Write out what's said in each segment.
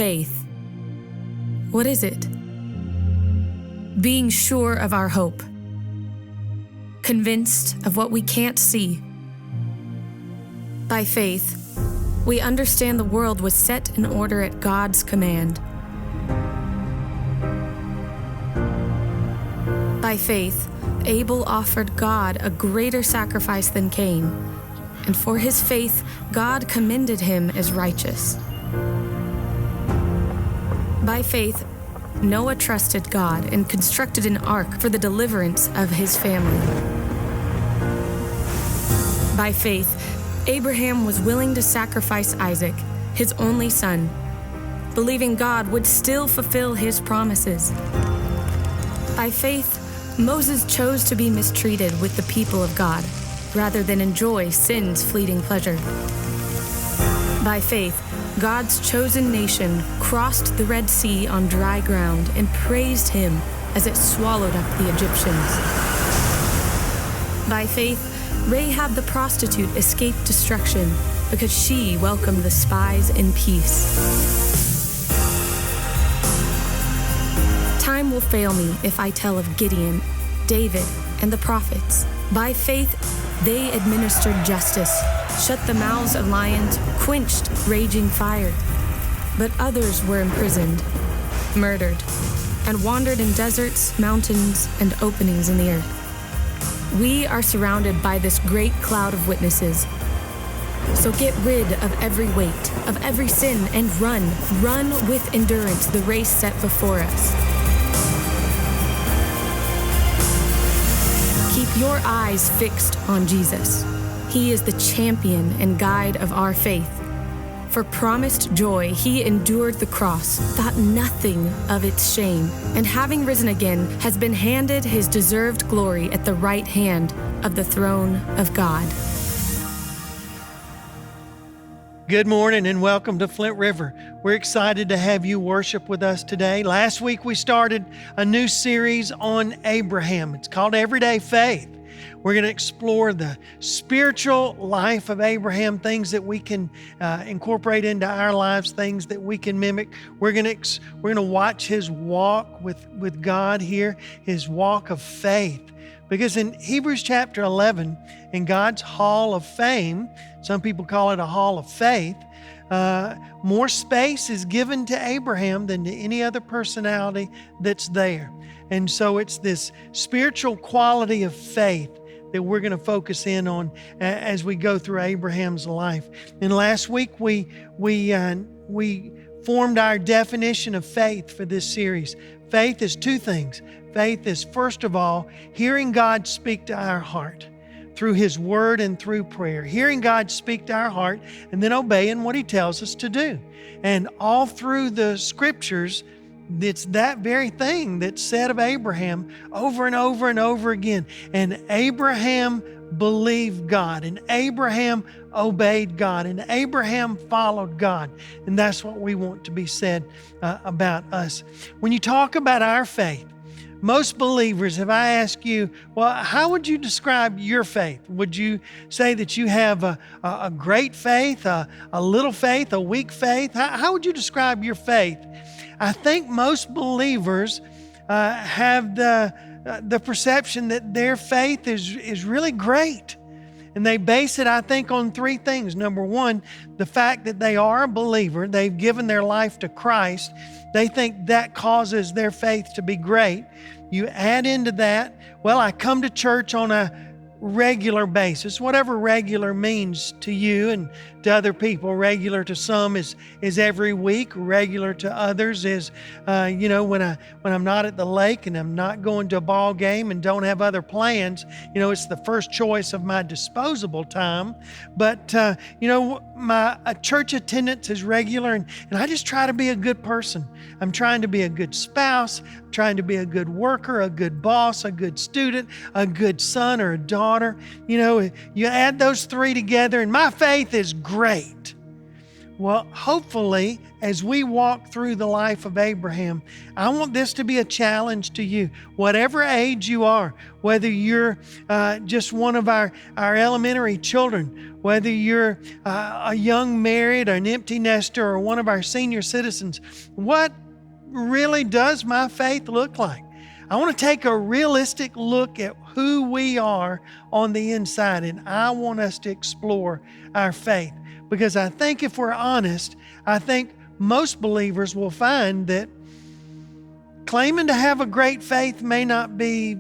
faith. What is it? Being sure of our hope. Convinced of what we can't see. By faith, we understand the world was set in order at God's command. By faith, Abel offered God a greater sacrifice than Cain, and for his faith, God commended him as righteous. By faith, Noah trusted God and constructed an ark for the deliverance of his family. By faith, Abraham was willing to sacrifice Isaac, his only son, believing God would still fulfill his promises. By faith, Moses chose to be mistreated with the people of God, rather than enjoy sin's fleeting pleasure. By faith, God's chosen nation crossed the Red Sea on dry ground and praised him as it swallowed up the Egyptians. By faith, Rahab the prostitute escaped destruction because she welcomed the spies in peace. Time will fail me if I tell of Gideon, David, and the prophets. By faith, they administered justice, shut the mouths of lions, quenched raging fire. But others were imprisoned, murdered, and wandered in deserts, mountains, and openings in the earth. We are surrounded by this great cloud of witnesses. So get rid of every weight, of every sin, and run with endurance the race set before us. Keep your eyes fixed on Jesus. He is the champion and guide of our faith. For promised joy, he endured the cross, thought nothing of its shame, and having risen again, has been handed his deserved glory at the right hand of the throne of God. Good morning and welcome to Flint River. We're excited to have you worship with us today. Last week we started a new series on Abraham. It's called Everyday Faith. We're going to explore the spiritual life of Abraham, things that we can incorporate into our lives, things that we can mimic. We're going to watch his walk with God here, his walk of faith. Because in Hebrews chapter 11, in God's hall of fame, some people call it a hall of faith, more space is given to Abraham than to any other personality that's there. And so it's this spiritual quality of faith that we're going to focus in on as we go through Abraham's life. And last week we formed our definition of faith for this series. Faith is two things. Faith is, first of all, hearing God speak to our heart through His Word and through prayer. Hearing God speak to our heart and then obeying what He tells us to do. And all through the Scriptures, it's that very thing that's said of Abraham over and over and over again. And Abraham believed God, and Abraham obeyed God, and Abraham followed God. And that's what we want to be said about us. When you talk about our faith, most believers, if I ask you, well, how would you describe your faith? Would you say that you have a great faith, a little faith, a weak faith? How would you describe your faith? I think most believers have the perception that their faith is really great. And they base it, I think, on three things. Number one, the fact that they are a believer. They've given their life to Christ. They think that causes their faith to be great. You add into that, well, I come to church on a regular basis, whatever regular means to you and to other people. Regular to some is every week. Regular to others is, when I'm not at the lake and I'm not going to a ball game and don't have other plans, it's the first choice of my disposable time. But, my church attendance is regular and I just try to be a good person. I'm trying to be a good spouse, trying to be a good worker, a good boss, a good student, a good son or a daughter. You add those three together and my faith is great. Well, hopefully, as we walk through the life of Abraham, I want this to be a challenge to you. Whatever age you are, whether you're just one of our elementary children, whether you're a young married or an empty nester or one of our senior citizens, what really does my faith look like? I want to take a realistic look at who we are on the inside, and I want us to explore our faith. Because I think if we're honest, I think most believers will find that claiming to have a great faith may not be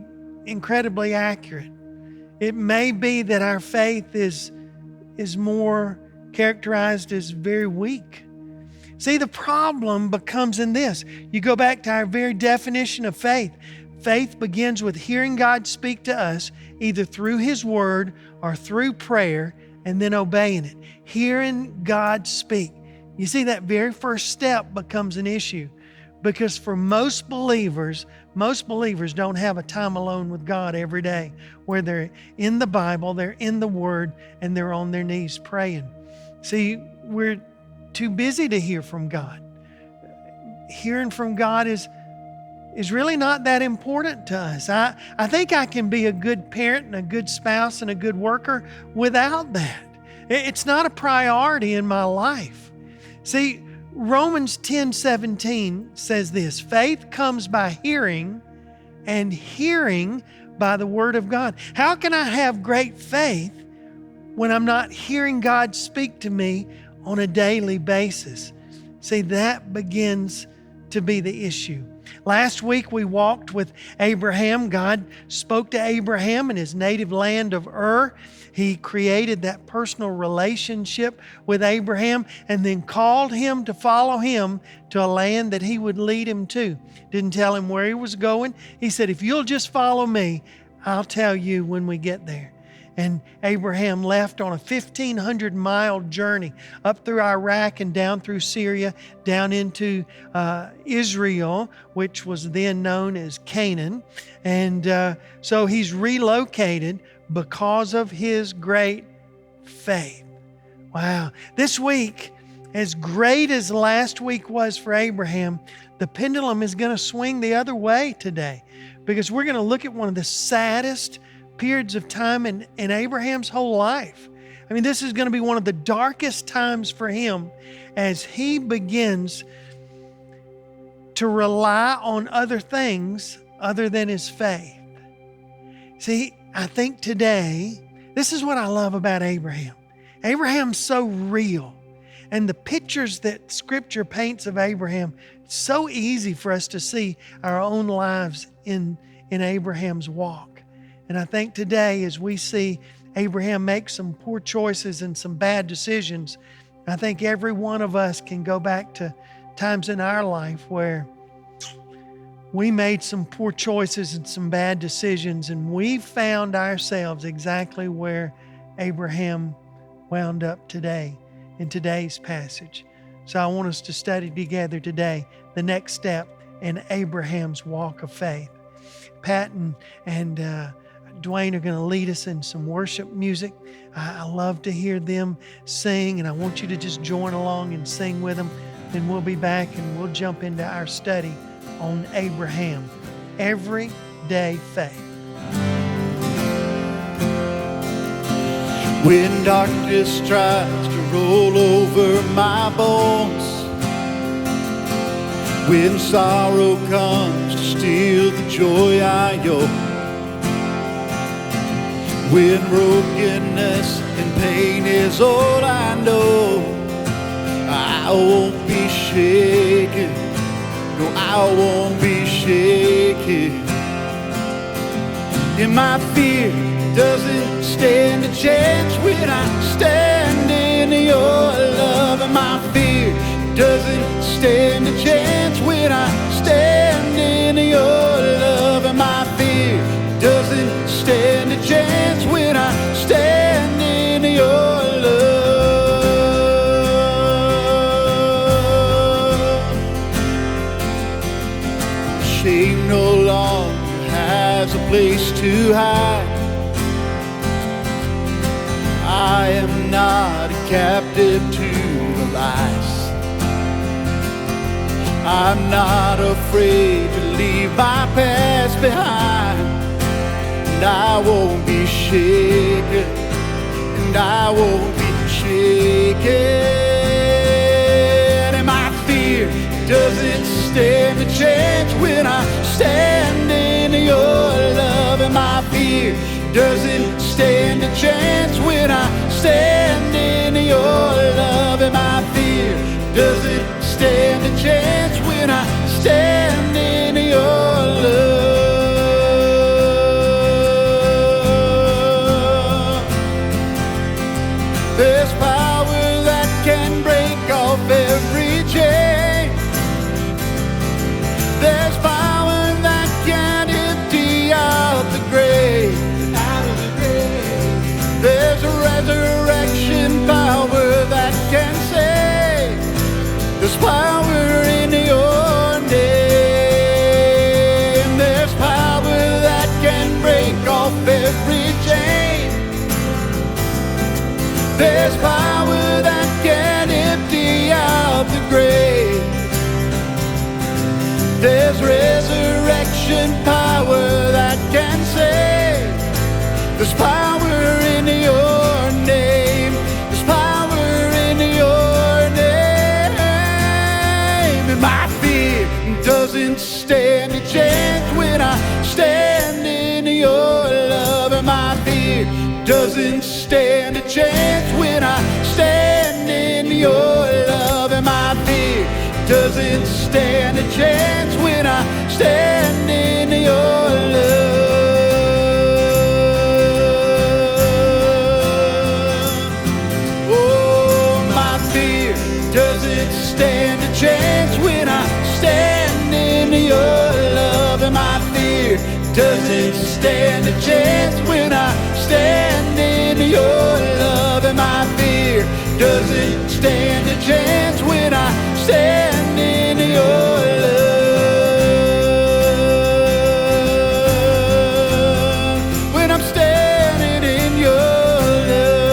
incredibly accurate. It may be that our faith is more characterized as very weak. See, the problem becomes in this. You go back to our very definition of faith. Faith begins with hearing God speak to us, either through His Word or through prayer, and then obeying it. Hearing God speak. You see, that very first step becomes an issue, because for most believers don't have a time alone with God every day where they're in the Bible, they're in the Word, and they're on their knees praying. See, we're too busy to hear from God. Hearing from God is really not that important to us. I think I can be a good parent and a good spouse and a good worker without that. It's not a priority in my life. See, Romans 10:17 says this, faith comes by hearing, and hearing by the Word of God. How can I have great faith when I'm not hearing God speak to me on a daily basis? See, that begins to be the issue. Last week we walked with Abraham. God spoke to Abraham in his native land of Ur. He created that personal relationship with Abraham and then called him to follow him to a land that he would lead him to. Didn't tell him where he was going. He said, if you'll just follow me, I'll tell you when we get there. And Abraham left on a 1,500-mile journey up through Iraq and down through Syria, down into Israel, which was then known as Canaan. And so he's relocated because of his great faith. Wow. This week, as great as last week was for Abraham, the pendulum is going to swing the other way today, because we're going to look at one of the saddest periods of time in Abraham's whole life. I mean, this is going to be one of the darkest times for him as he begins to rely on other things other than his faith. See, I think today, this is what I love about Abraham. Abraham's so real. And the pictures that Scripture paints of Abraham, it's so easy for us to see our own lives in Abraham's walk. And I think today, as we see Abraham make some poor choices and some bad decisions, I think every one of us can go back to times in our life where we made some poor choices and some bad decisions, and we found ourselves exactly where Abraham wound up today in today's passage. So I want us to study together today the next step in Abraham's walk of faith. Pat and Dwayne are going to lead us in some worship music. I love to hear them sing, and I want you to just join along and sing with them. Then we'll be back and we'll jump into our study on Abraham, everyday faith. When darkness tries to roll over my bones, when sorrow comes to steal the joy I own, when brokenness and pain is all I know, I won't be shaken. No, I won't be shaken. And my fear doesn't stand a chance when I stand in your love. And my fear doesn't stand a chance when I stand in your love. And my fear doesn't stand a chance when I stand in your love. Shame no longer has a place to hide. I am not a captive to the lie. I'm not afraid to leave my past behind, and I won't be shaken, and I won't be shaken. And my fear doesn't stand a chance when I stand in your love. And my fear doesn't stand a chance when I stand in your love. And my fear doesn't stand a chance when I stand in your love. There's power that can break off every chain. There's power that can empty out the grave. There's a resurrection power that can save. There's power in your name. There's power that can break off every chain. There's power that can empty out the grave. There's resurrection power that can save. There's power in your name. There's power in your name. And my fear doesn't stand a chance when I stand in your love. And my fear doesn't stand a chance when I stand in your love. And my fear doesn't stand a chance when I stand in your love. Oh, my fear doesn't stand a chance when I stand in your love. And my fear doesn't stand a chance when I stand in your love. And my fear doesn't stand a chance when I stand in your love. When I'm standing in your love,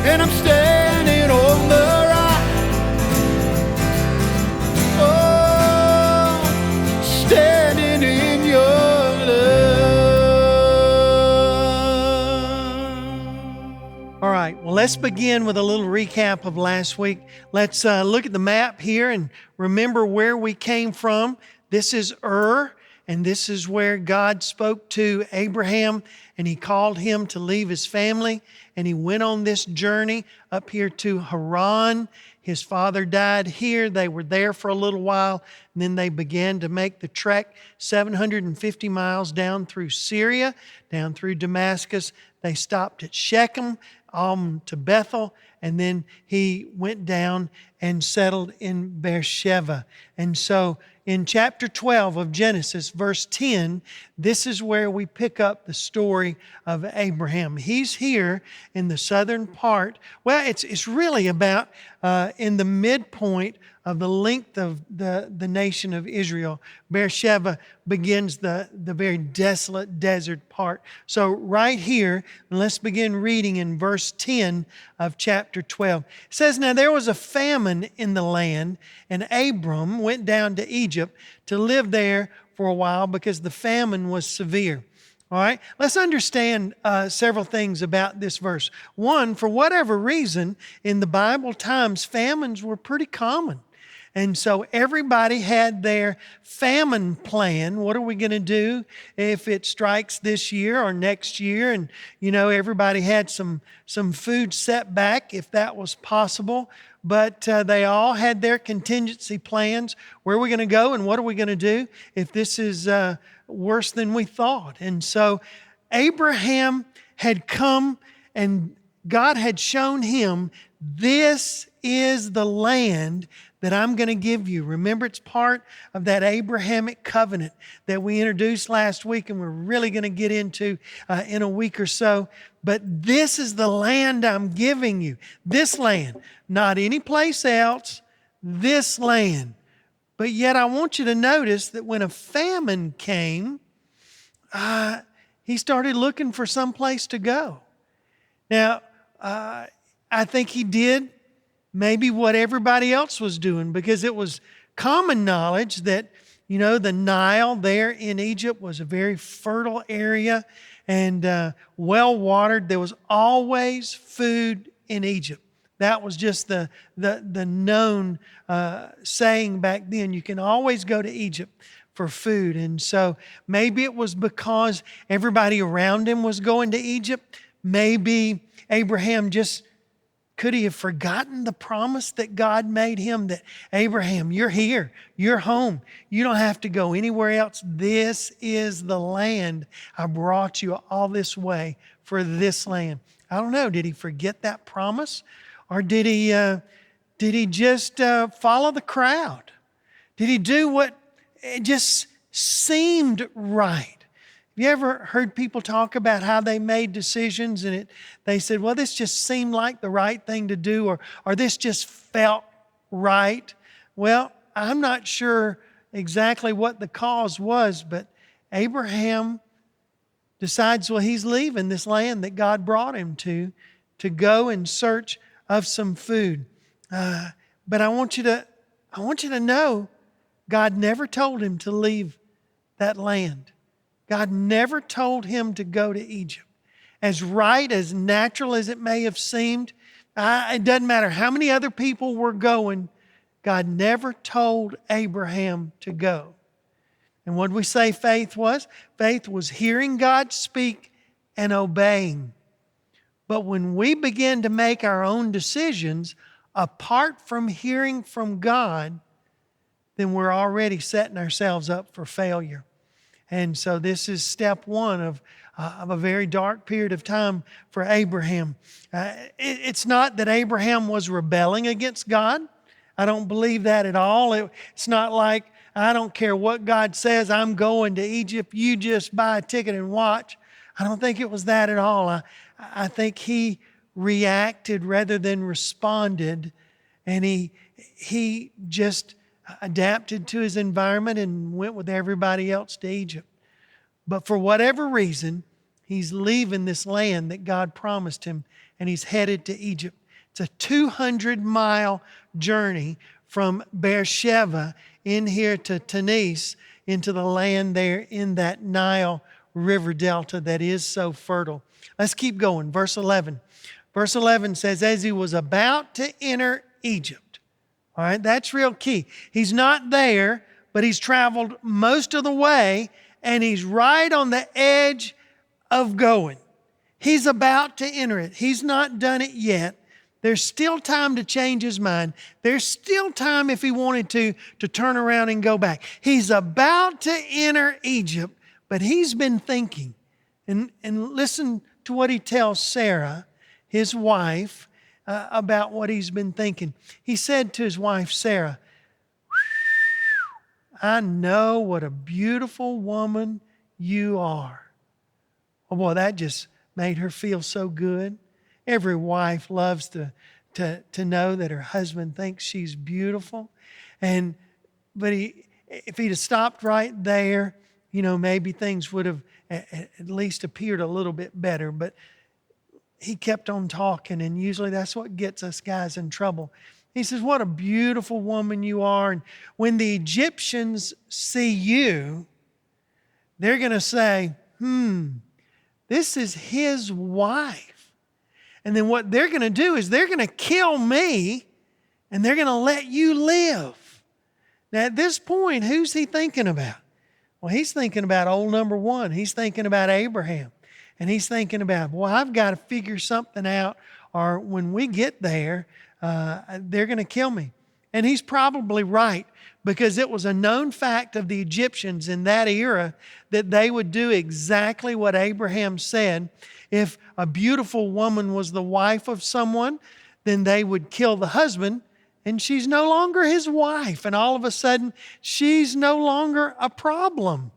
and I'm standing on the rock. Oh, standing in your love. All right, well, let's begin with a little recap of last week. Let's look at the map here and remember where we came from. This is Ur, and this is where God spoke to Abraham, and He called him to leave his family, and he went on this journey up here to Haran. His father died here. They were there for a little while, and then they began to make the trek 750 miles down through Syria, down through Damascus. They stopped at Shechem, to Bethel, and then he went down and settled in Beersheba. And so in chapter 12 of Genesis, verse 10, this is where we pick up the story of Abraham. He's here in the southern part. Well, it's really about in the midpoint of the length of the nation of Israel. Beersheba begins the very desolate desert part. So right here, let's begin reading in verse 10 of chapter 12. It says, "Now there was a famine in the land, and Abram went down to Egypt to live there for a while because the famine was severe." All right, let's understand several things about this verse. One, for whatever reason, in the Bible times, famines were pretty common. And so everybody had their famine plan. What are we going to do if it strikes this year or next year? And, everybody had some food set back if that was possible. But they all had their contingency plans. Where are we going to go and what are we going to do if this is worse than we thought? And so Abraham had come and God had shown him, this is the land that I'm going to give you. Remember, it's part of that Abrahamic covenant that we introduced last week and we're really going to get into in a week or so. But this is the land I'm giving you. This land, not any place else, this land. But yet I want you to notice that when a famine came, he started looking for some place to go. Now, I think he did maybe what everybody else was doing, because it was common knowledge that, the Nile there in Egypt was a very fertile area and well watered. There was always food in Egypt. That was just the known saying back then. You can always go to Egypt for food. And so maybe it was because everybody around him was going to Egypt. Maybe Abraham could he have forgotten the promise that God made him that, Abraham, you're here, you're home. You don't have to go anywhere else. This is the land. I brought you all this way for this land. I don't know. Did he forget that promise? Or did he just follow the crowd? Did he do what it just seemed right? Have you ever heard people talk about how they made decisions and they said, well, this just seemed like the right thing to do, or this just felt right? Well, I'm not sure exactly what the cause was, but Abraham decides, well, he's leaving this land that God brought him to go in search of some food. But I want you to know, God never told him to leave that land. God never told him to go to Egypt. As right, as natural as it may have seemed, it doesn't matter how many other people were going, God never told Abraham to go. And what we say faith was? Faith was hearing God speak and obeying. But when we begin to make our own decisions apart from hearing from God, then we're already setting ourselves up for failure. And so this is step one of a very dark period of time for Abraham. It's not that Abraham was rebelling against God. I don't believe that at all. It's not like, I don't care what God says, I'm going to Egypt, you just buy a ticket and watch. I don't think it was that at all. I think he reacted rather than responded, and he just adapted to his environment and went with everybody else to Egypt. But for whatever reason, he's leaving this land that God promised him, and he's headed to Egypt. It's a 200-mile journey from Beersheba in here to Tunis, into the land there in that Nile River Delta that is so fertile. Let's keep going. Verse 11. Verse 11 says, as he was about to enter Egypt. All right, that's real key. He's not there, but he's traveled most of the way, and he's right on the edge of going. He's about to enter it. He's not done it yet. There's still time to change his mind. There's still time, if he wanted to turn around and go back. He's about to enter Egypt, but he's been thinking. And listen to what he tells Sarah, his wife, about what he's been thinking. He said to his wife, Sarah, I know what a beautiful woman you are. Oh boy, that just made her feel so good. Every wife loves to know that her husband thinks she's beautiful. But if he'd have stopped right there, maybe things would have at least appeared a little bit better. But he kept on talking, and usually that's what gets us guys in trouble. He says, what a beautiful woman you are. And when the Egyptians see you, they're going to say, this is his wife. And then what they're going to do is they're going to kill me, and they're going to let you live. Now, at this point, who's he thinking about? Well, he's thinking about old number one. He's thinking about Abraham. And he's thinking about, well, I've got to figure something out, or when we get there, they're going to kill me. And he's probably right, because it was a known fact of the Egyptians in that era that they would do exactly what Abraham said. If a beautiful woman was the wife of someone, then they would kill the husband, and she's no longer his wife. And all of a sudden, she's no longer a problem,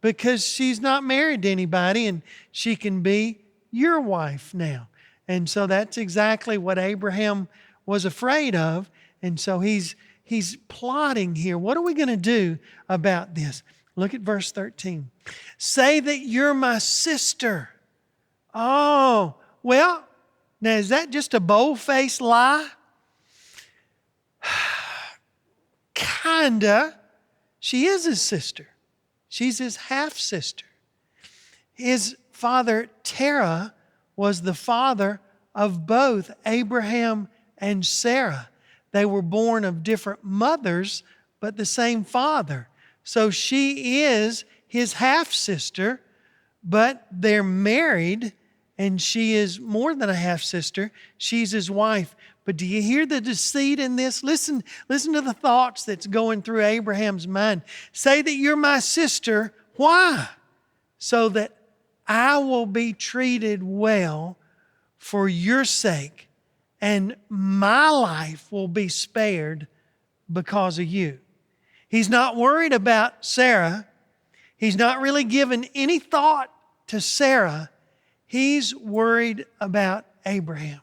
because she's not married to anybody, and she can be your wife now. And so that's exactly what Abraham was afraid of. And so he's plotting here. What are we going to do about this? Look at verse 13. Say that you're my sister. Oh, well, now is that just a bold-faced lie? she is his sister. She's his half-sister. His father, Terah, was the father of both Abraham and Sarah. They were born of different mothers, but the same father. So she is his half-sister, but they're married, and she is more than a half-sister. She's his wife. But do you hear the deceit in this? Listen to the thoughts that's going through Abraham's mind. Say that you're my sister. Why? So that I will be treated well for your sake, and my life will be spared because of you. He's not worried about Sarah. He's not really given any thought to Sarah. He's worried about Abraham.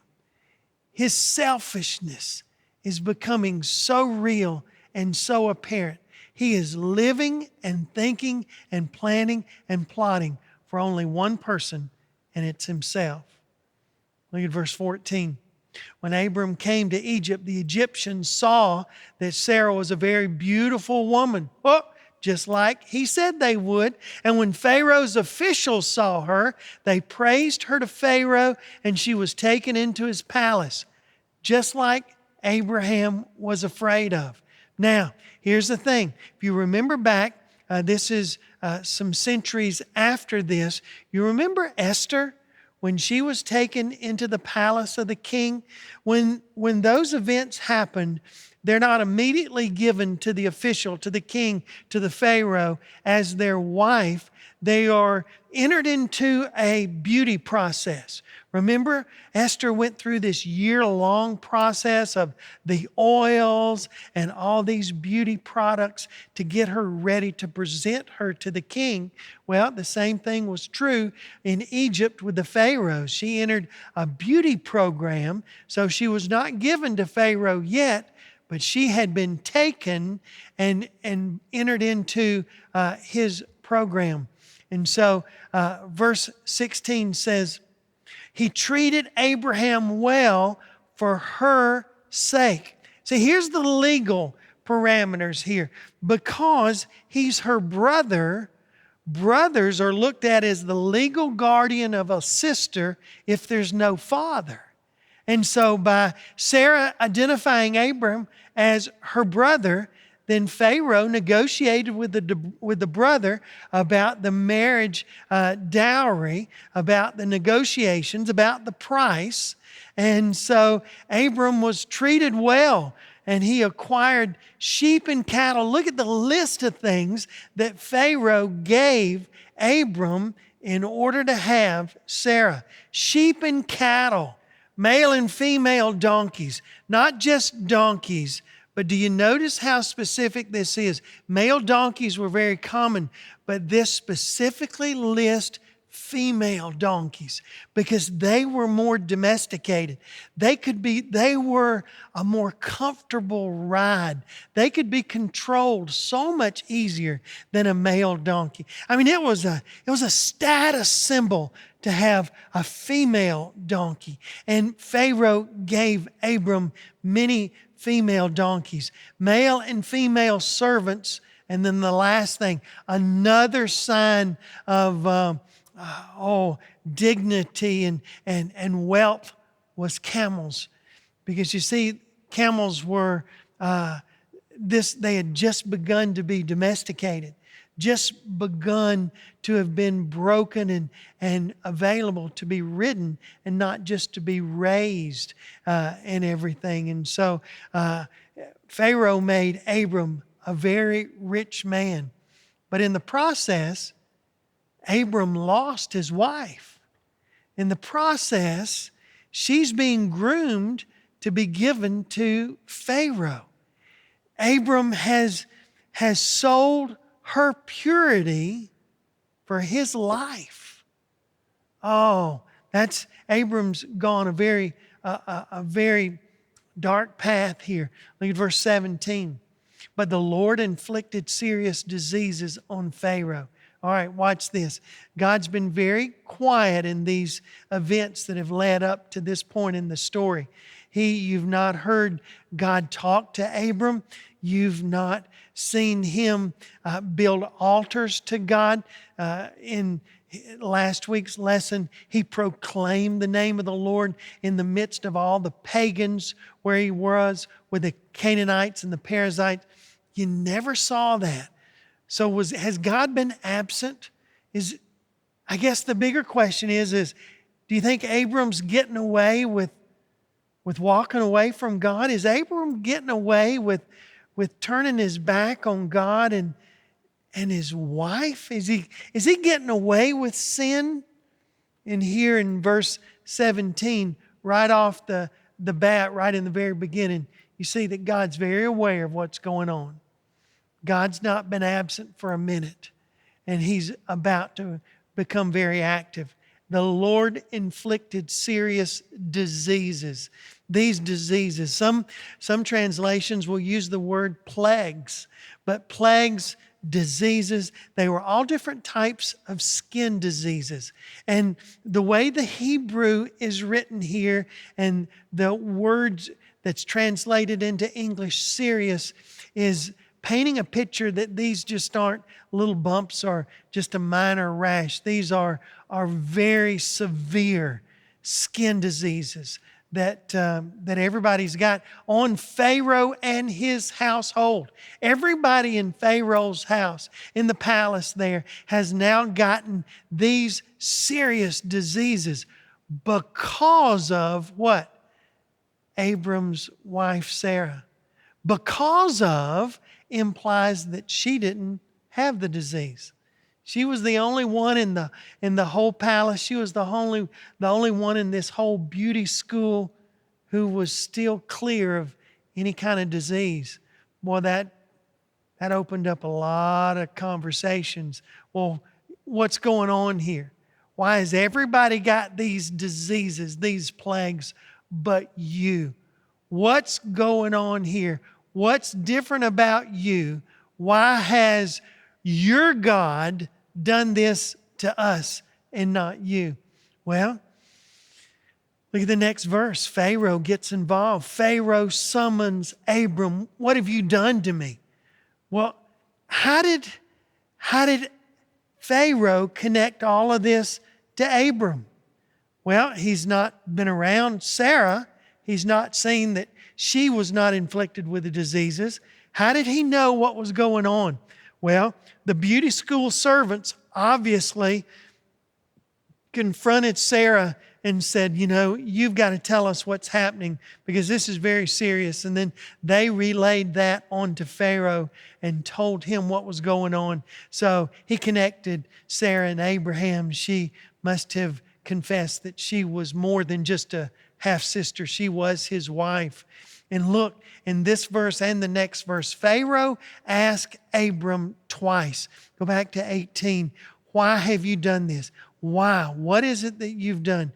His selfishness is becoming so real and so apparent. He is living and thinking and planning and plotting for only one person, and it's himself. Look at verse 14. When Abram came to Egypt, the Egyptians saw that Sarah was a very beautiful woman. Oh, just like he said they would. And when Pharaoh's officials saw her, they praised her to Pharaoh, and she was taken into his palace, just like Abraham was afraid of. Now, here's the thing. If you remember back, this is some centuries after this. You remember Esther? When she was taken into the palace of the king? When those events happened, they're not immediately given to the official, to the king, to the Pharaoh as their wife. They are entered into a beauty process. Remember, Esther went through this year-long process of the oils and all these beauty products to get her ready to present her to the king. Well, the same thing was true in Egypt with the Pharaoh. She entered a beauty program, so she was not given to Pharaoh yet, but she had been taken and entered into his program. And so verse 16 says, he treated Abraham well for her sake. See, here's the legal parameters here. Because he's her brother, brothers are looked at as the legal guardian of a sister if there's no father. And so by Sarah identifying Abram as her brother, then Pharaoh negotiated with the brother about the marriage dowry, about the negotiations, about the price. And so Abram was treated well, and he acquired sheep and cattle. Look at the list of things that Pharaoh gave Abram in order to have Sarah. Sheep and cattle, male and female donkeys, not just donkeys. But do you notice how specific this is? Male donkeys were very common, but this specifically lists female donkeys because they were more domesticated. They were a more comfortable ride. They could be controlled so much easier than a male donkey. I mean, it was a status symbol to have a female donkey. And Pharaoh gave Abram many female donkeys, male and female servants, and then the last thing, another sign of dignity and wealth was camels. Because you see, camels were they had just begun to be domesticated, just begun to have been broken and available to be ridden and not just to be raised and everything. And so Pharaoh made Abram a very rich man. But in the process, Abram lost his wife. In the process, she's being groomed to be given to Pharaoh. Abram has sold her purity for his life. Oh, that's Abram's gone a very dark path here. Look at verse 17. But the Lord inflicted serious diseases on Pharaoh. All right, watch this. God's been very quiet in these events that have led up to this point in the story. You've not heard God talk to Abram. You've not seen him build altars to God. In last week's lesson, he proclaimed the name of the Lord in the midst of all the pagans where he was with the Canaanites and the Perizzites. You never saw that. So has God been absent? I guess the bigger question is do you think Abram's getting away with walking away from God? Is Abram getting away with turning his back on God and his wife? Is he getting away with sin? And here in verse 17, right off the bat, right in the very beginning, you see that God's very aware of what's going on. God's not been absent for a minute, and He's about to become very active. The Lord inflicted serious diseases. These diseases, some translations will use the word plagues, but plagues, diseases, they were all different types of skin diseases. And the way the Hebrew is written here and the words that's translated into English, serious, is painting a picture that these just aren't little bumps or just a minor rash. These are very severe skin diseases that everybody's got on Pharaoh and his household. Everybody in Pharaoh's house, in the palace there, has now gotten these serious diseases because of what? Abram's wife Sarah. Because of implies that she didn't have the disease. She was the only one in the whole palace. She was the only one in this whole beauty school who was still clear of any kind of disease. Boy, that opened up a lot of conversations. Well, what's going on here? Why has everybody got these diseases, these plagues, but you? What's going on here? What's different about you? Why has your God done this to us and not you? Well, look at the next verse. Pharaoh gets involved. Pharaoh summons Abram. What have you done to me? Well, how did Pharaoh connect all of this to Abram? Well, he's not been around Sarah. He's not seen that she was not inflicted with the diseases. How did he know what was going on? Well, the beauty school servants obviously confronted Sarah and said, you've got to tell us what's happening because this is very serious. And then they relayed that on to Pharaoh and told him what was going on. So he connected Sarah and Abraham. She must have confessed that she was more than just a half-sister. She was his wife. And look, in this verse and the next verse, Pharaoh asked Abram twice. Go back to 18. Why have you done this? Why? What is it that you've done?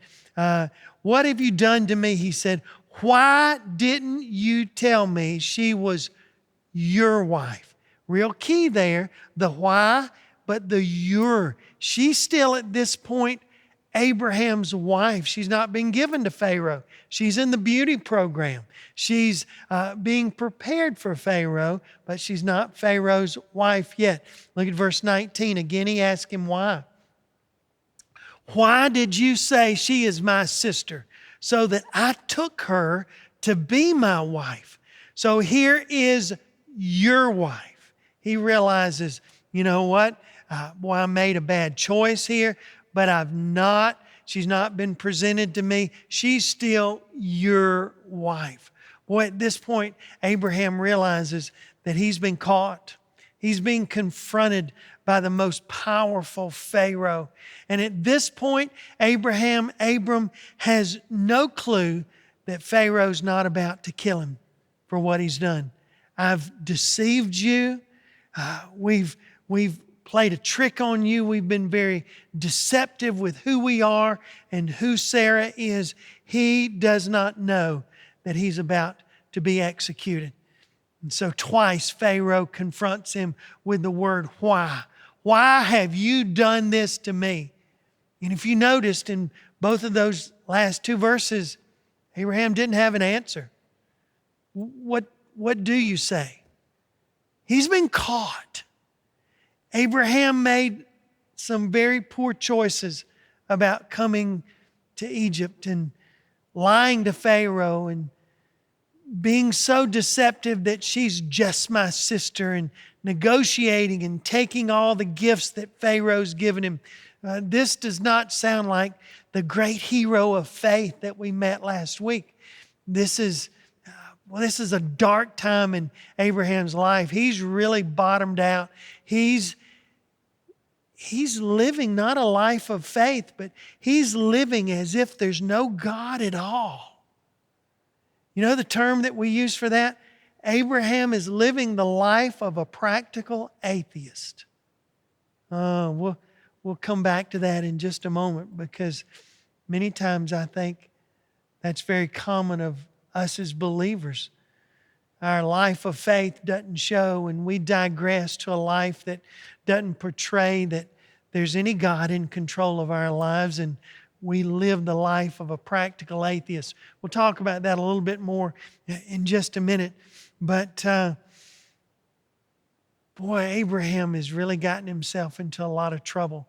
What have you done to me? He said, why didn't you tell me she was your wife? Real key there, the why, but the your. She's still at this point Abraham's wife. She's not been given to Pharaoh. She's in the beauty program. She's being prepared for Pharaoh, but she's not Pharaoh's wife yet. Look at verse 19. Again, he asked him why. Why did you say she is my sister, so that I took her to be my wife? So here is your wife. He realizes, you know what? Boy, I made a bad choice here. But she's not been presented to me. She's still your wife. Boy, at this point, Abraham realizes that he's been caught. He's being confronted by the most powerful Pharaoh. And at this point, Abram has no clue that Pharaoh's not about to kill him for what he's done. I've deceived you. We've played a trick on you. We've been very deceptive with who we are and who Sarah is. He does not know that he's about to be executed. And so twice Pharaoh confronts him with the word why. Why have you done this to me? And if you noticed in both of those last two verses, Abraham didn't have an answer. What do you say? He's been caught. Abraham made some very poor choices about coming to Egypt and lying to Pharaoh and being so deceptive that she's just my sister and negotiating and taking all the gifts that Pharaoh's given him. This does not sound like the great hero of faith that we met last week. This is a dark time in Abraham's life. He's really bottomed out. He's living not a life of faith, but he's living as if there's no God at all. You know the term that we use for that? Abraham is living the life of a practical atheist. We'll come back to that in just a moment, because many times I think that's very common of us as believers. Our life of faith doesn't show, and we digress to a life that doesn't portray that there's any God in control of our lives, and we live the life of a practical atheist. We'll talk about that a little bit more in just a minute. But boy, Abraham has really gotten himself into a lot of trouble.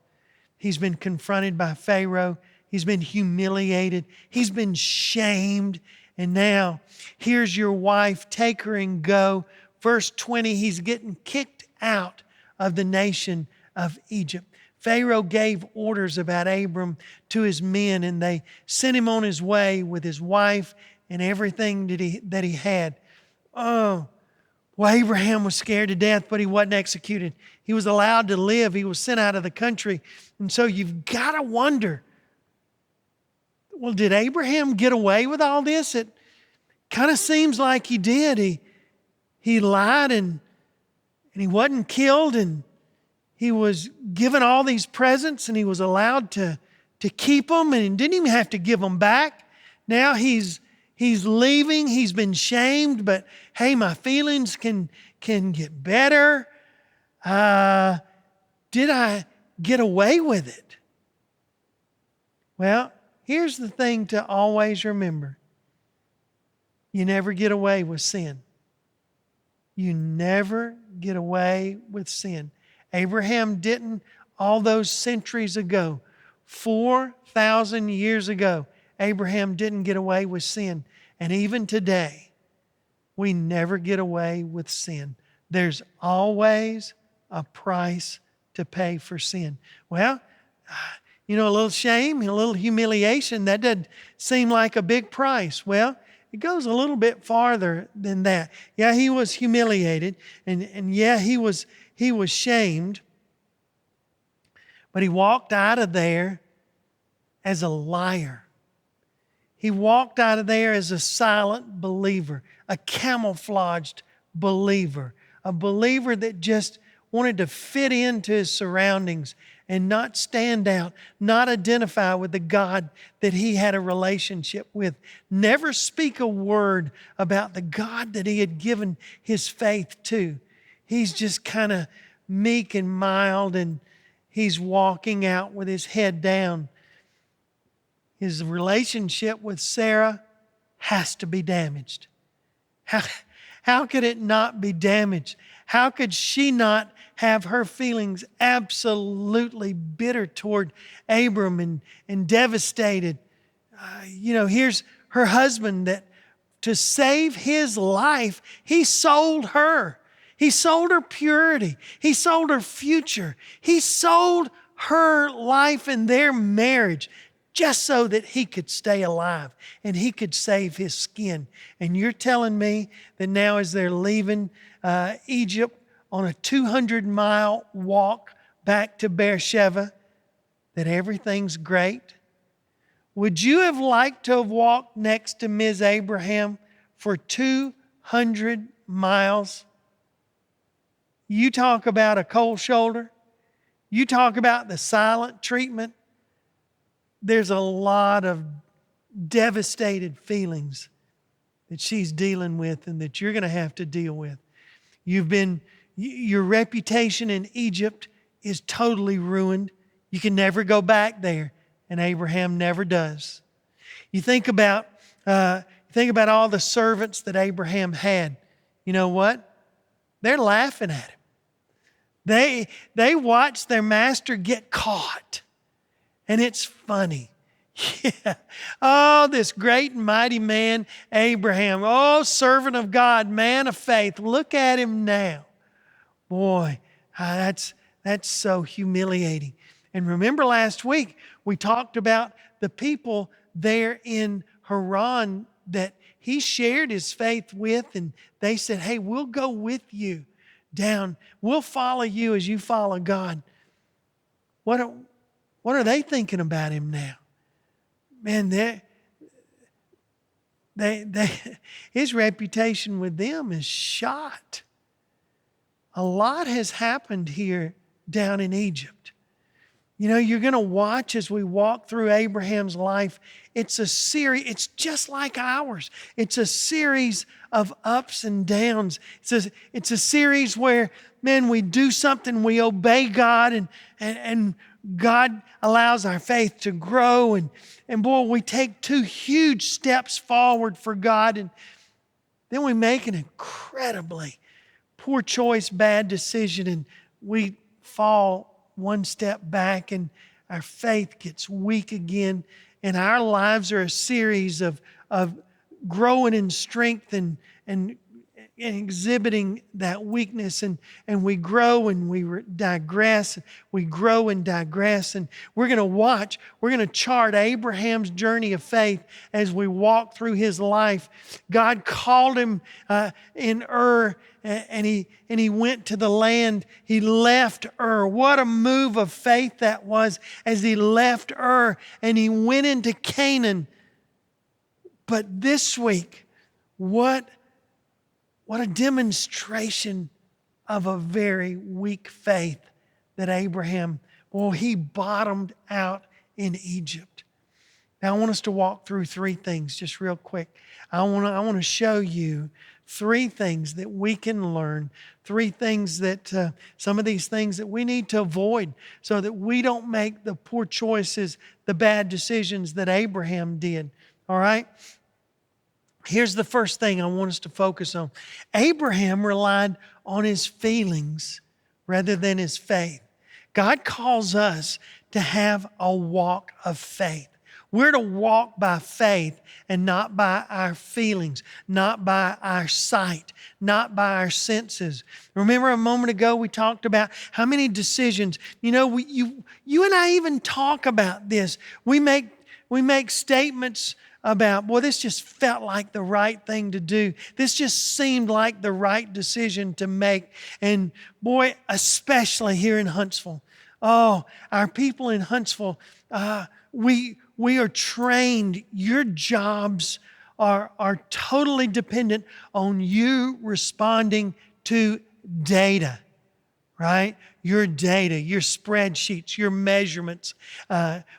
He's been confronted by Pharaoh. He's been humiliated. He's been shamed. And now, here's your wife, take her and go. Verse 20, he's getting kicked out of the nation of Egypt. Pharaoh gave orders about Abram to his men, and they sent him on his way with his wife and everything that he had. Oh, well, Abraham was scared to death, but he wasn't executed. He was allowed to live. He was sent out of the country. And so you've got to wonder, well, did Abraham get away with all this? It kind of seems like he did. He lied and he wasn't killed, and he was given all these presents, and he was allowed to keep them, and didn't even have to give them back. Now he's leaving. He's been shamed, but hey, my feelings can get better. Did I get away with it? Well, here's the thing to always remember. You never get away with sin. You never get away with sin. Abraham didn't all those centuries ago. 4,000 years ago, Abraham didn't get away with sin. And even today, we never get away with sin. There's always a price to pay for sin. Well, a little shame, a little humiliation, that doesn't seem like a big price. Well, it goes a little bit farther than that. Yeah, he was humiliated, and yeah, he was shamed, but he walked out of there as a liar. He walked out of there as a silent believer, a camouflaged believer, a believer that just wanted to fit into his surroundings and not stand out, not identify with the God that he had a relationship with. Never speak a word about the God that he had given his faith to. He's just kind of meek and mild, and he's walking out with his head down. His relationship with Sarah has to be damaged. How could it not be damaged? How could she not have her feelings absolutely bitter toward Abram and devastated? Here's her husband that to save his life, he sold her. He sold her purity. He sold her future. He sold her life and their marriage just so that he could stay alive and he could save his skin. And you're telling me that now as they're leaving Egypt on a 200-mile walk back to Beersheba, that everything's great? Would you have liked to have walked next to Ms. Abraham for 200 miles? You talk about a cold shoulder. You talk about the silent treatment. There's a lot of devastated feelings that she's dealing with and that you're going to have to deal with. Your reputation in Egypt is totally ruined. You can never go back there, and Abraham never does. You think about Think about all the servants that Abraham had. You know what? They're laughing at him. They watched their master get caught. And it's funny. Yeah. Oh, this great and mighty man, Abraham. Oh, servant of God, man of faith. Look at him now. Boy, that's so humiliating. And remember last week, we talked about the people there in Haran that he shared his faith with, and they said, hey, we'll go with you down. We'll follow you as you follow God. What are they thinking about him now? Man, his reputation with them is shot. A lot has happened here down in Egypt. You know, you're going to watch as we walk through Abraham's life. It's a series, it's just like ours. It's a series of ups and downs. It's a series where, man, we do something, we obey God, and God allows our faith to grow. And boy, we take 2 huge steps forward for God, and then we make an incredibly poor choice, bad decision, and we fall 1 step back, and our faith gets weak again, and our lives are a series of growing in strength and exhibiting that weakness, and we grow and we digress, we grow and digress, and we're going to chart Abraham's journey of faith as we walk through his life. God called him in Ur, and he went to the land. He left Ur. What a move of faith that was as he left Ur and he went into Canaan. But this week, what a demonstration of a very weak faith that Abraham, he bottomed out in Egypt. Now I want us to walk through 3 things just real quick. I want to show you 3 things that we can learn, 3 things that, some of these things that we need to avoid so that we don't make the poor choices, the bad decisions that Abraham did. All right? Here's the first thing I want us to focus on. Abraham relied on his feelings rather than his faith. God calls us to have a walk of faith. We're to walk by faith and not by our feelings, not by our sight, not by our senses. Remember a moment ago we talked about how many decisions, you and I even talk about this. We make statements about, boy, this just felt like the right thing to do. This just seemed like the right decision to make. And boy, especially here in Huntsville. Oh, our people in Huntsville, we are trained. Your jobs are totally dependent on you responding to data, right? Your data, your spreadsheets, your measurements.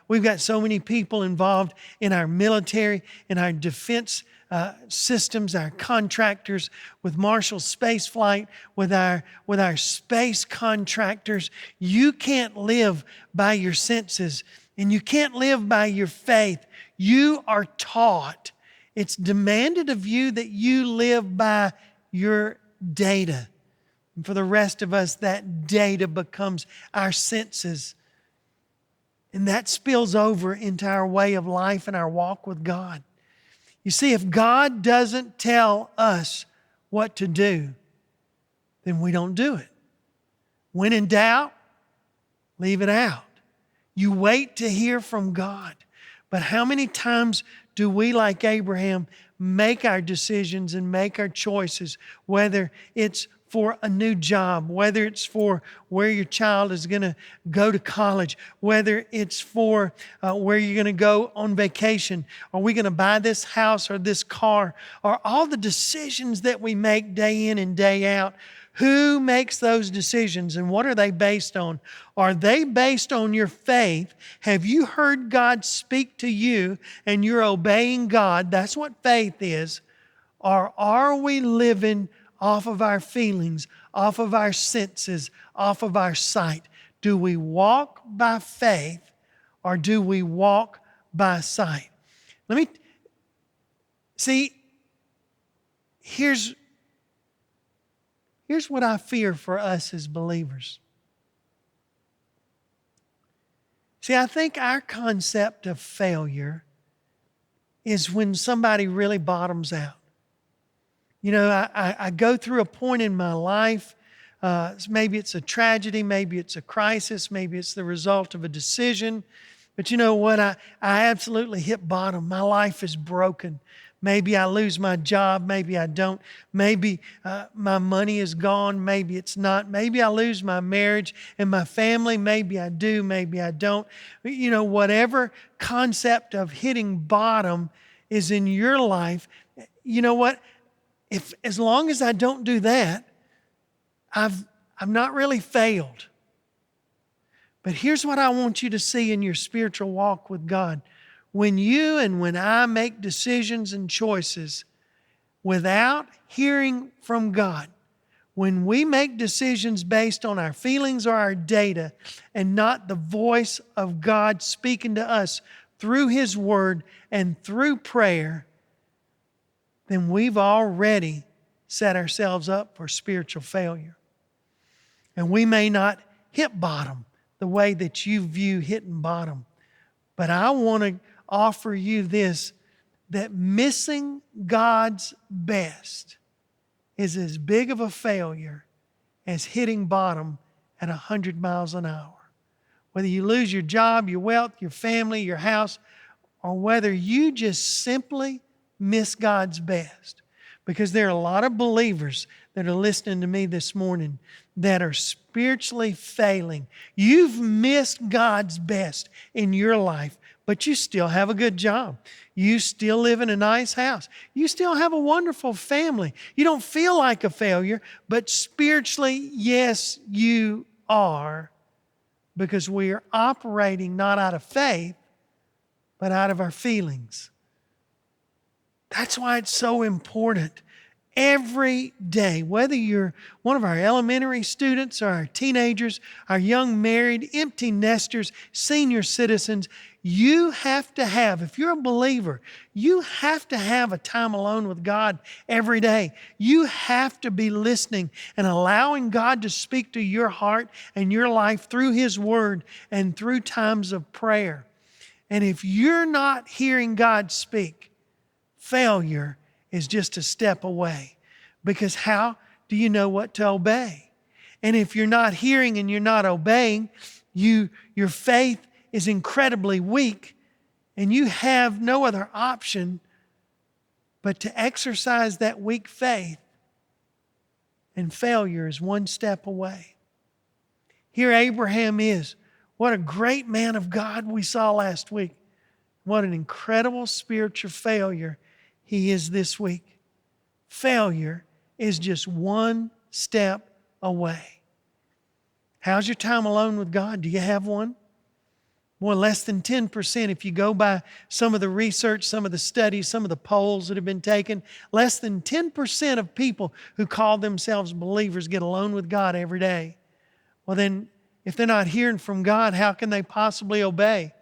We've got so many people involved in our military, in our defense systems, our contractors, with Marshall Space Flight, with our space contractors. You can't live by your senses, and you can't live by your faith. You are taught. It's demanded of you that you live by your data. And for the rest of us, that data becomes our senses. And that spills over into our way of life and our walk with God. You see, if God doesn't tell us what to do, then we don't do it. When in doubt, leave it out. You wait to hear from God. But how many times do we, like Abraham, make our decisions and make our choices, whether it's for a new job, whether it's for where your child is going to go to college, whether it's for where you're going to go on vacation, are we going to buy this house or this car, or all the decisions that we make day in and day out. Who makes those decisions and what are they based on? Are they based on your faith? Have you heard God speak to you and you're obeying God? That's what faith is. Or are we living off of our feelings, off of our senses, off of our sight? Do we walk by faith or do we walk by sight? See, here's what I fear for us as believers. See, I think our concept of failure is when somebody really bottoms out. You know, I go through a point in my life, maybe it's a tragedy, maybe it's a crisis, maybe it's the result of a decision. But you know what? I absolutely hit bottom. My life is broken. Maybe I lose my job, maybe I don't. Maybe my money is gone, maybe it's not. Maybe I lose my marriage and my family, maybe I do, maybe I don't. You know, whatever concept of hitting bottom is in your life, you know what? As long as I don't do that, I've not really failed. But here's what I want you to see in your spiritual walk with God. When you and when I make decisions and choices without hearing from God, when we make decisions based on our feelings or our data and not the voice of God speaking to us through His Word and through prayer, then we've already set ourselves up for spiritual failure. And we may not hit bottom the way that you view hitting bottom. But I want to offer you this, that missing God's best is as big of a failure as hitting bottom at 100 miles an hour. Whether you lose your job, your wealth, your family, your house, or whether you just simply miss God's best. Because there are a lot of believers that are listening to me this morning that are spiritually failing. You've missed God's best in your life, but you still have a good job. You still live in a nice house. You still have a wonderful family. You don't feel like a failure, but spiritually, yes, you are, because we are operating not out of faith, but out of our feelings. That's why it's so important. Every day, whether you're one of our elementary students or our teenagers, our young married, empty nesters, senior citizens, you have to have, if you're a believer, you have to have a time alone with God every day. You have to be listening and allowing God to speak to your heart and your life through His Word and through times of prayer. And if you're not hearing God speak, failure is just a step away. Because how do you know what to obey? And if you're not hearing and you're not obeying, your faith is incredibly weak, and you have no other option but to exercise that weak faith, and failure is one step away. Here Abraham is. What a great man of God we saw last week. What an incredible spiritual failure he is this week. Failure is just one step away. How's your time alone with God? Do you have one? More less than 10%, if you go by some of the research, some of the studies, some of the polls that have been taken, less than 10% of people who call themselves believers get alone with God every day. Well then, if they're not hearing from God, how can they possibly obey?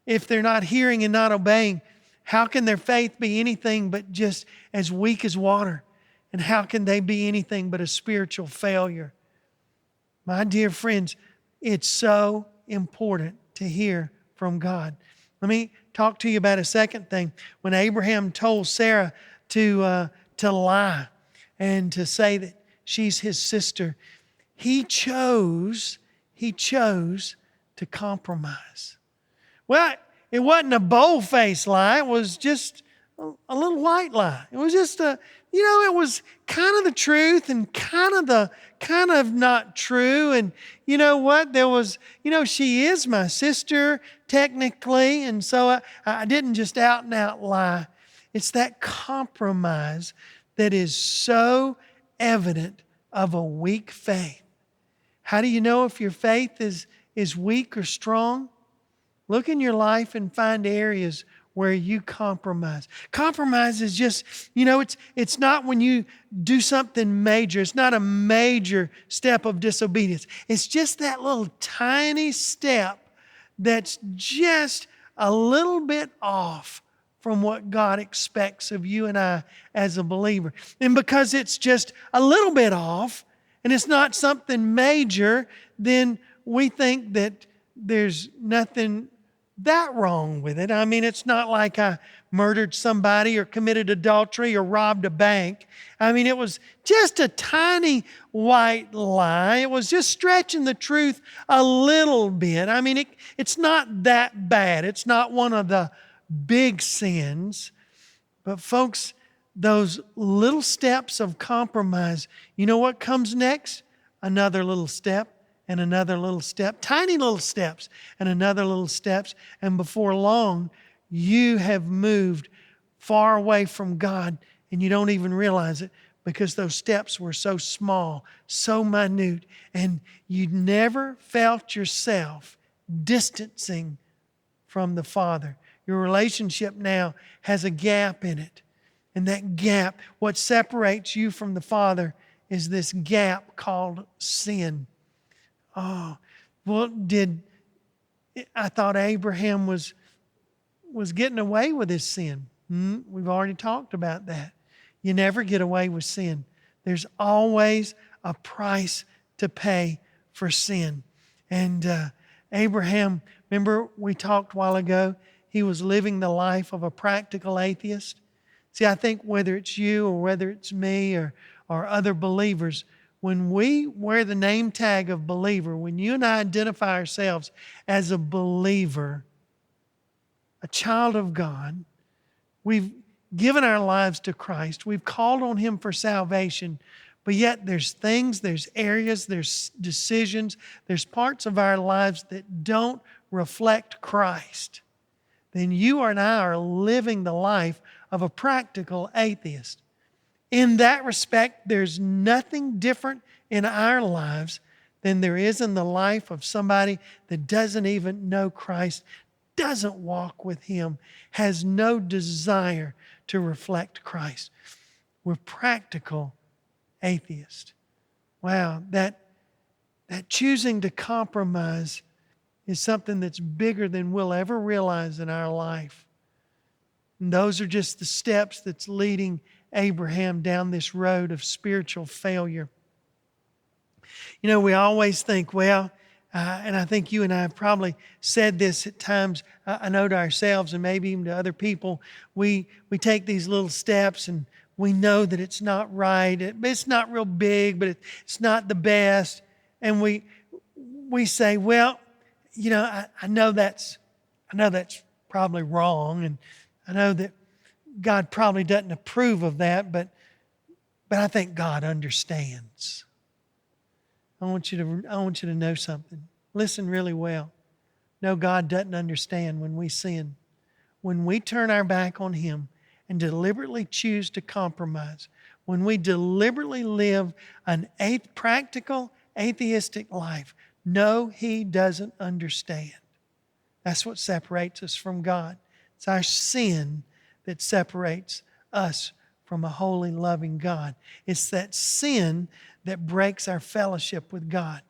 If they're not hearing and not obeying, how can their faith be anything but just as weak as water? And how can they be anything but a spiritual failure? My dear friends, it's so important to hear from God. Let me talk to you about a second thing. When Abraham told Sarah to lie and to say that she's his sister, he chose to compromise. Well, it wasn't a bold-faced lie. It was just a little white lie. It was just it was kind of the truth and kind of not true. And you know what? There was, she is my sister technically. And so I didn't just out and out lie. It's that compromise that is so evident of a weak faith. How do you know if your faith is weak or strong? Look in your life and find areas where you compromise. Compromise is just, it's not when you do something major. It's not a major step of disobedience. It's just that little tiny step that's just a little bit off from what God expects of you and I as a believer. And because it's just a little bit off and it's not something major, then we think that there's nothing that wrong with it. I mean, it's not like I murdered somebody or committed adultery or robbed a bank. I mean, it was just a tiny white lie. It was just stretching the truth a little bit. I mean, it's not that bad. It's not one of the big sins. But folks, those little steps of compromise, you know what comes next? Another little step. And another little step, tiny little steps, and another little steps. And before long, you have moved far away from God and you don't even realize it because those steps were so small, so minute, and you never felt yourself distancing from the Father. Your relationship now has a gap in it. And that gap, what separates you from the Father, is this gap called sin. Oh, well, I thought Abraham was getting away with his sin. We've already talked about that. You never get away with sin. There's always a price to pay for sin. And Abraham, remember we talked a while ago, he was living the life of a practical atheist. See, I think whether it's you or whether it's me or other believers, when we wear the name tag of believer, when you and I identify ourselves as a believer, a child of God, we've given our lives to Christ, we've called on Him for salvation, but yet there's things, there's areas, there's decisions, there's parts of our lives that don't reflect Christ, then you and I are living the life of a practical atheist. In that respect, there's nothing different in our lives than there is in the life of somebody that doesn't even know Christ, doesn't walk with Him, has no desire to reflect Christ. We're practical atheists. Wow, that choosing to compromise is something that's bigger than we'll ever realize in our life. And those are just the steps that's leading Abraham down this road of spiritual failure. You know, we always think, and I think you and I have probably said this at times, I know to ourselves and maybe even to other people, we take these little steps and we know that it's not right. It's not real big, but it's not the best. And we say, well, you know, I know that's probably wrong, and I know that God probably doesn't approve of that, but I think God understands. I want you to know something. Listen really well. No, God doesn't understand when we sin. When we turn our back on Him and deliberately choose to compromise, when we deliberately live an practical, atheistic life, no, He doesn't understand. That's what separates us from God. It's our sin that separates us from a holy, loving God. It's that sin that breaks our fellowship with God.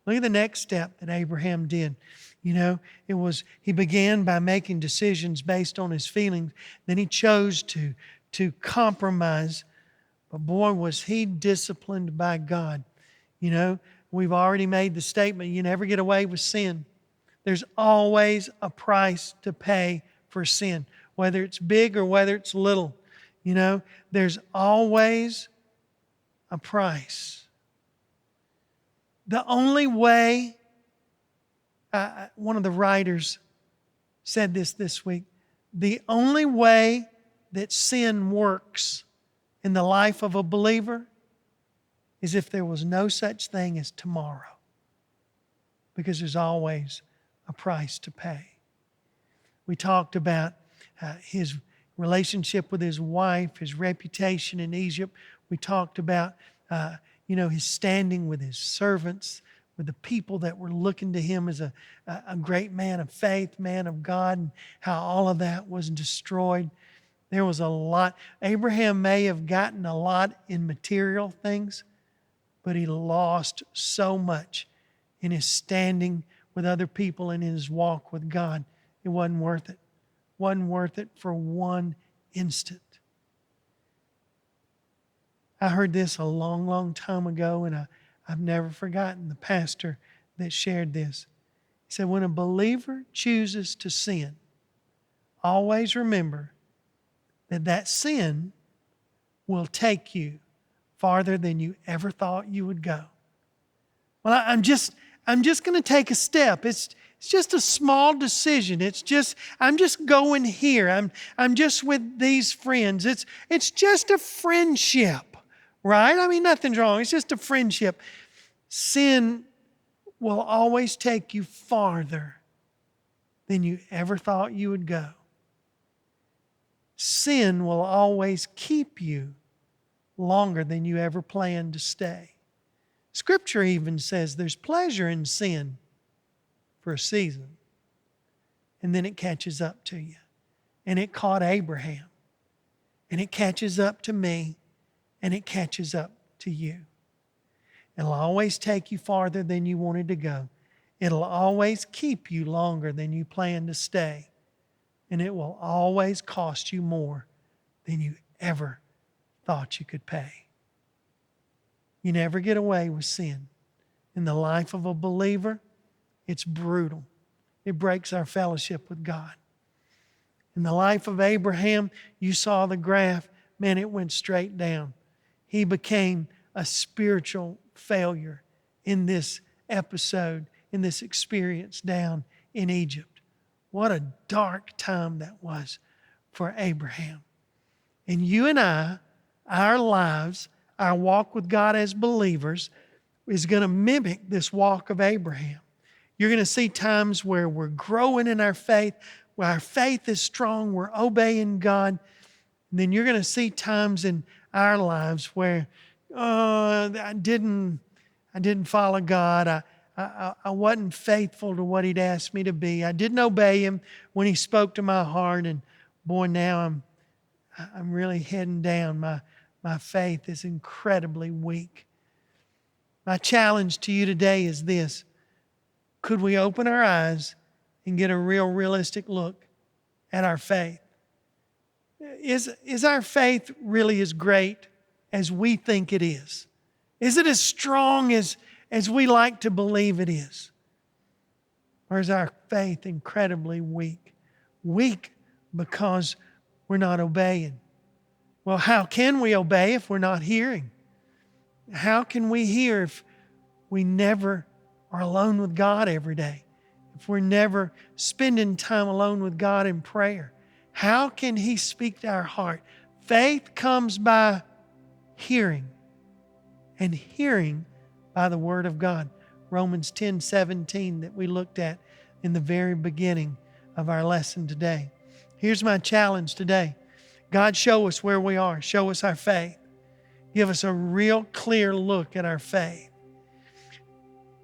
Look at the next step that Abraham did. You know, he began by making decisions based on his feelings. Then he chose to compromise. But boy, was he disciplined by God. You know, we've already made the statement, you never get away with sin. There's always a price to pay for sin, whether it's big or whether it's little. You know, there's always a price. The only way, one of the writers said this week, the only way that sin works in the life of a believer is if there was no such thing as tomorrow, because there's always a price to pay. We talked about his relationship with his wife, his reputation in Egypt. We talked about his standing with his servants, with the people that were looking to him as a great man of faith, man of God, and how all of that was destroyed. There was a lot. Abraham may have gotten a lot in material things, but he lost so much in his standing with other people and in his walk with God. It wasn't worth it. wasn't worth it for one instant. I heard this a long, long time ago, and I've never forgotten the pastor that shared this. He said, when a believer chooses to sin, always remember that that sin will take you farther than you ever thought you would go. Well, I'm just going to take a step. It's just a small decision. I'm just going here. I'm just with these friends. It's just a friendship, right? I mean, nothing's wrong. It's just a friendship. Sin will always take you farther than you ever thought you would go. Sin will always keep you longer than you ever planned to stay. Scripture even says there's pleasure in sin for a season, and then it catches up to you. And it caught Abraham, and it catches up to me, and it catches up to you. It'll always take you farther than you wanted to go. It'll always keep you longer than you planned to stay. And it will always cost you more than you ever thought you could pay. You never get away with sin. In the life of a believer, it's brutal. It breaks our fellowship with God. In the life of Abraham, you saw the graph. Man, it went straight down. He became a spiritual failure in this episode, in this experience down in Egypt. What a dark time that was for Abraham. And you and I, our lives, our walk with God as believers is going to mimic this walk of Abraham. You're going to see times where we're growing in our faith, where our faith is strong, we're obeying God. And then you're going to see times in our lives where I didn't follow God. I wasn't faithful to what He'd asked me to be. I didn't obey Him when He spoke to my heart. And boy, now I'm really heading down. My faith is incredibly weak. My challenge to you today is this. Could we open our eyes and get a realistic look at our faith? Is our faith really as great as we think it is? Is it as strong as we like to believe it is? Or is our faith incredibly weak? Weak because we're not obeying. Well, how can we obey if we're not hearing? How can we hear if we never are alone with God every day? If we're never spending time alone with God in prayer? How can He speak to our heart? Faith comes by hearing, and hearing by the Word of God. Romans 10:17 that we looked at in the very beginning of our lesson today. Here's my challenge today. God, show us where we are. Show us our faith. Give us a real clear look at our faith.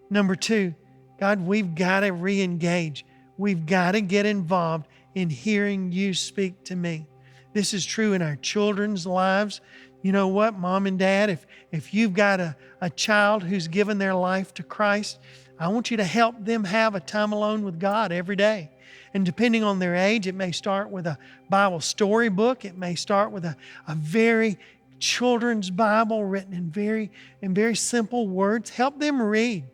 Number 2, God, we've got to re-engage. We've got to get involved in hearing You speak to me. This is true in our children's lives. You know what, Mom and Dad, if you've got a child who's given their life to Christ, I want you to help them have a time alone with God every day. And depending on their age, it may start with a Bible storybook. It may start with a very children's Bible written in very simple words. Help them read.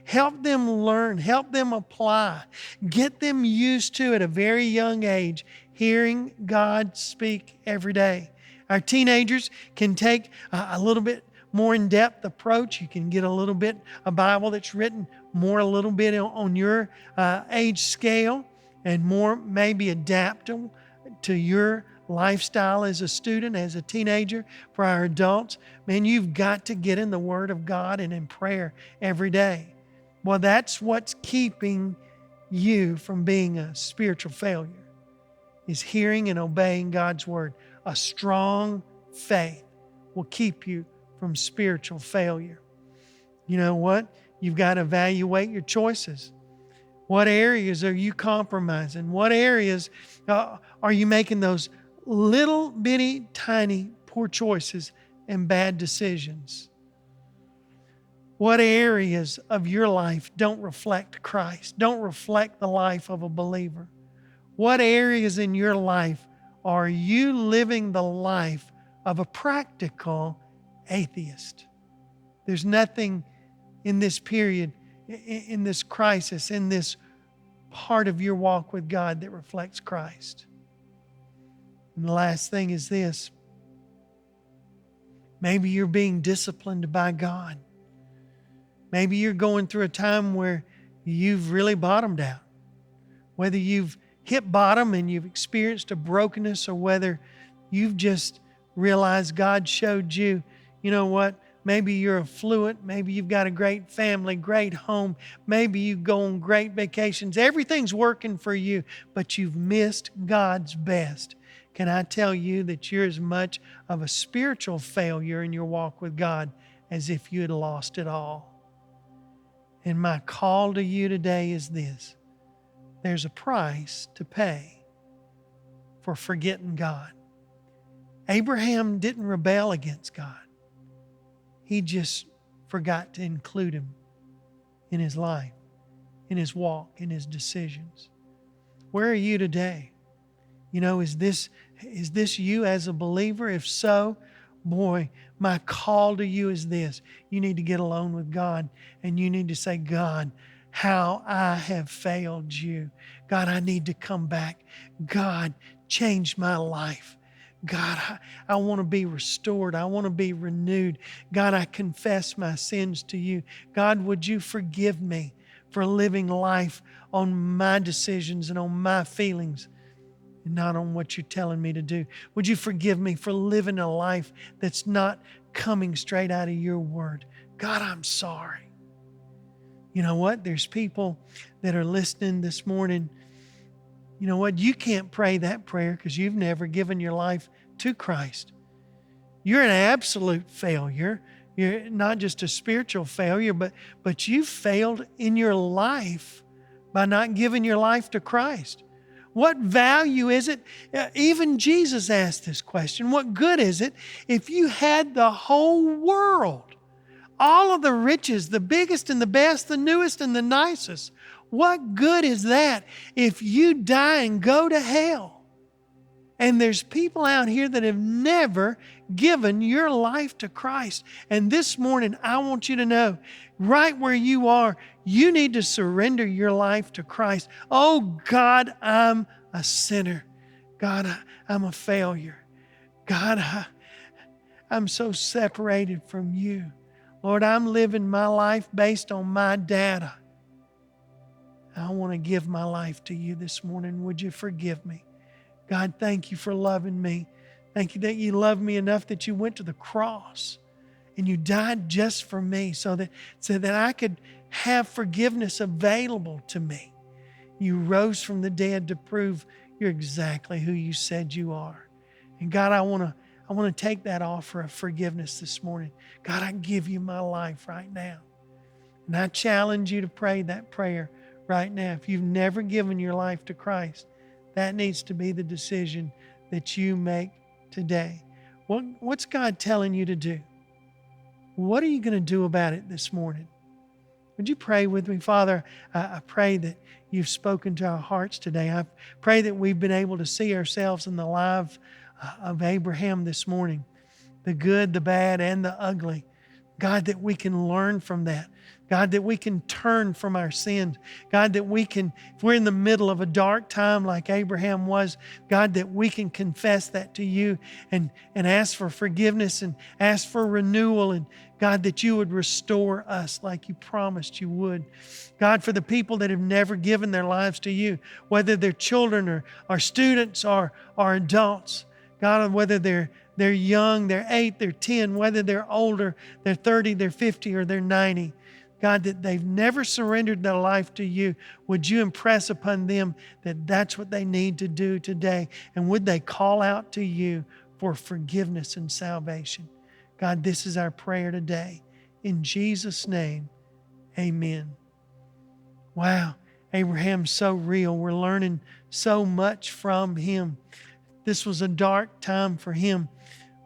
Help them learn. Help them apply. Get them used to, at a very young age, hearing God speak every day. Our teenagers can take a little bit more in-depth approach. You can get a Bible that's written a little bit on your age scale, and more maybe adaptable to your lifestyle as a student, as a teenager. For our adults, man, you've got to get in the Word of God and in prayer every day. Well, that's what's keeping you from being a spiritual failure, is hearing and obeying God's Word. A strong faith will keep you from spiritual failure. You know what? You've got to evaluate your choices. What areas are you compromising? What areas are you making those little bitty tiny poor choices and bad decisions? What areas of your life don't reflect Christ, don't reflect the life of a believer? What areas in your life are you living the life of a practical atheist? There's nothing in this period, in this crisis, in this part of your walk with God that reflects Christ. And the last thing is this. Maybe you're being disciplined by God. Maybe you're going through a time where you've really bottomed out. Whether you've hit bottom and you've experienced a brokenness, or whether you've just realized God showed you, you know what, maybe you're affluent, maybe you've got a great family, great home, maybe you go on great vacations, everything's working for you, but you've missed God's best. Can I tell you that you're as much of a spiritual failure in your walk with God as if you had lost it all? And my call to you today is this. There's a price to pay for forgetting God. Abraham didn't rebel against God. He just forgot to include Him in his life, in his walk, in his decisions. Where are you today? You know, is this you as a believer? If so, boy, my call to you is this. You need to get alone with God, and you need to say, God, how I have failed you. God, I need to come back. God, change my life. God, I want to be restored. I want to be renewed. God, I confess my sins to you. God, would you forgive me for living life on my decisions and on my feelings and not on what you're telling me to do? Would you forgive me for living a life that's not coming straight out of your word? God, I'm sorry. You know what? There's people that are listening this morning. You know what? You can't pray that prayer because you've never given your life to Christ. You're an absolute failure. You're not just a spiritual failure, but you failed in your life by not giving your life to Christ. What value is it? Even Jesus asked this question. What good is it if you had the whole world? All of the riches, the biggest and the best, the newest and the nicest. What good is that if you die and go to hell? And there's people out here that have never given your life to Christ. And this morning, I want you to know, right where you are, you need to surrender your life to Christ. Oh God, I'm a sinner. God, I'm a failure. God, I'm so separated from you. Lord, I'm living my life based on my data. I want to give my life to you this morning. Would you forgive me? God, thank you for loving me. Thank you that you love me enough that you went to the cross and you died just for me so that I could have forgiveness available to me. You rose from the dead to prove you're exactly who you said you are. And God, I want to take that offer of forgiveness this morning. God, I give you my life right now. And I challenge you to pray that prayer right now. If you've never given your life to Christ, that needs to be the decision that you make today. What's God telling you to do? What are you going to do about it this morning? Would you pray with me? Father, I pray that you've spoken to our hearts today. I pray that we've been able to see ourselves in the life of Abraham this morning, the good, the bad, and the ugly. God, that we can learn from that. God, that we can turn from our sins. God, that we can, if we're in the middle of a dark time like Abraham was, God, that we can confess that to you and ask for forgiveness and ask for renewal. And God, that you would restore us like you promised you would. God, for the people that have never given their lives to you, whether they're children or students or adults, God, whether they're young, they're 8, they're 10, whether they're older, they're 30, they're 50, or they're 90. God, that they've never surrendered their life to you, would you impress upon them that that's what they need to do today? And would they call out to you for forgiveness and salvation? God, this is our prayer today. In Jesus' name, amen. Wow, Abraham's so real. We're learning so much from him. This was a dark time for him,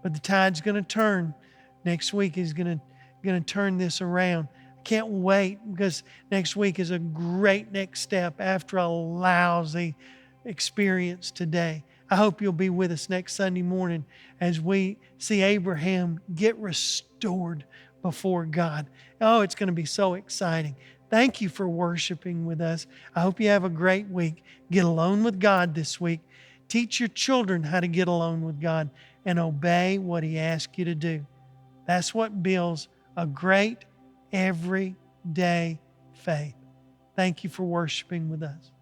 but the tide's going to turn. Next week he's going to turn this around. Can't wait, because next week is a great next step after a lousy experience today. I hope you'll be with us next Sunday morning as we see Abraham get restored before God. Oh, it's going to be so exciting. Thank you for worshiping with us. I hope you have a great week. Get alone with God this week. Teach your children how to get alone with God and obey what He asks you to do. That's what builds a great, everyday faith. Thank you for worshiping with us.